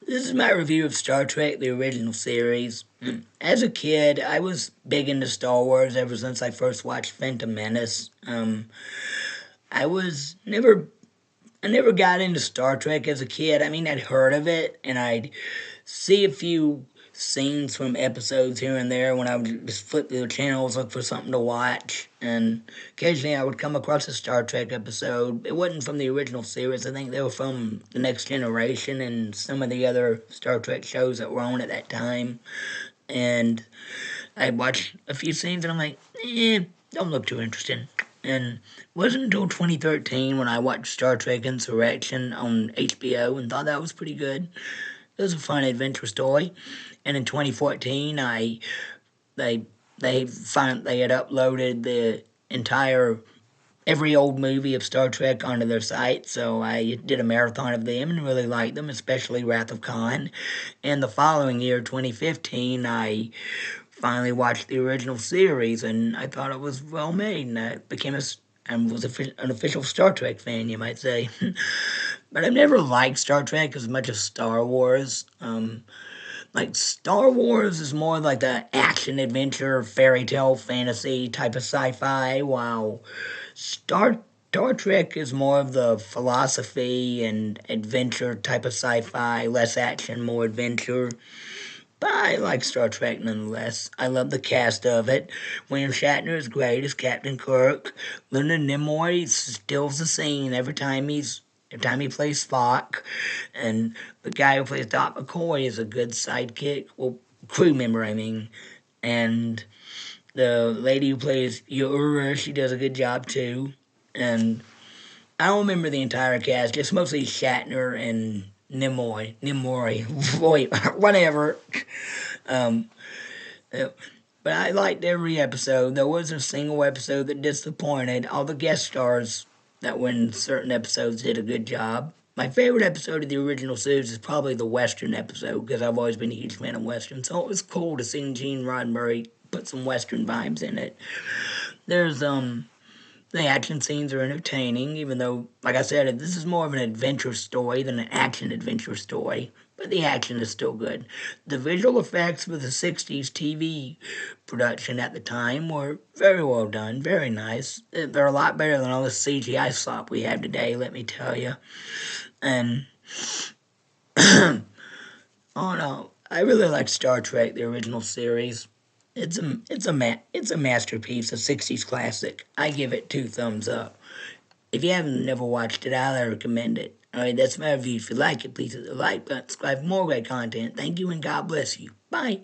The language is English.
This is my review of Star Trek, the original series. As a kid, I was big into Star Wars ever since I first watched Phantom Menace. I was never, I never got into Star Trek as a kid. I mean, I'd heard of it, and I'd see a few scenes from episodes here and there when I would just flip through the channels, look for something to watch, and occasionally I would come across a Star Trek episode. It wasn't from the original series. I think they were from The Next Generation and some of the other Star Trek shows that were on at that time. And I watched a few scenes and I'm like, don't look too interesting. And it wasn't until 2013 when I watched Star Trek Insurrection on HBO and thought that was pretty good. It was a fun adventure story. And in 2014, they they had uploaded the entire every old movie of Star Trek onto their site, so I did a marathon of them and really liked them, especially Wrath of Khan. And the following year, 2015, I finally watched the original series, and I thought it was well made, and I became and was an official Star Trek fan, you might say. But I've never liked Star Trek as much as Star Wars. Like Star Wars is more like the action adventure, fairy tale, fantasy type of sci-fi, while Star Trek is more of the philosophy and adventure type of sci-fi, less action, more adventure. But I like Star Trek nonetheless. I love the cast of it. William Shatner is great as Captain Kirk. Leonard Nimoy steals the scene every time he plays Spock. And the guy who plays Doc McCoy is a good sidekick. Well, crew member, I mean. And the lady who plays Uhura, she does a good job too. And I don't remember the entire cast, just mostly Shatner and Nimoy, boy, whatever. Um, uh, but I liked every episode. There wasn't a single episode that disappointed. All the guest stars that were in certain episodes did a good job. My favorite episode of the original series is probably the Western episode because I've always been a huge fan of Western. So it was cool to see Gene Roddenberry put some Western vibes in it. There's the action scenes are entertaining, even though, like I said, this is more of an adventure story than an action adventure story. But the action is still good. The visual effects for the 60s TV production at the time were very well done, very nice. They're a lot better than all the CGI slop we have today, let me tell you. And, oh no, I really like Star Trek, the original series. It's a masterpiece, a '60s classic. I give it 2 thumbs up. If you haven't never watched it, I highly recommend it. All right, that's my review. If you like it, please hit the like button, subscribe for more great content. Thank you and God bless you. Bye.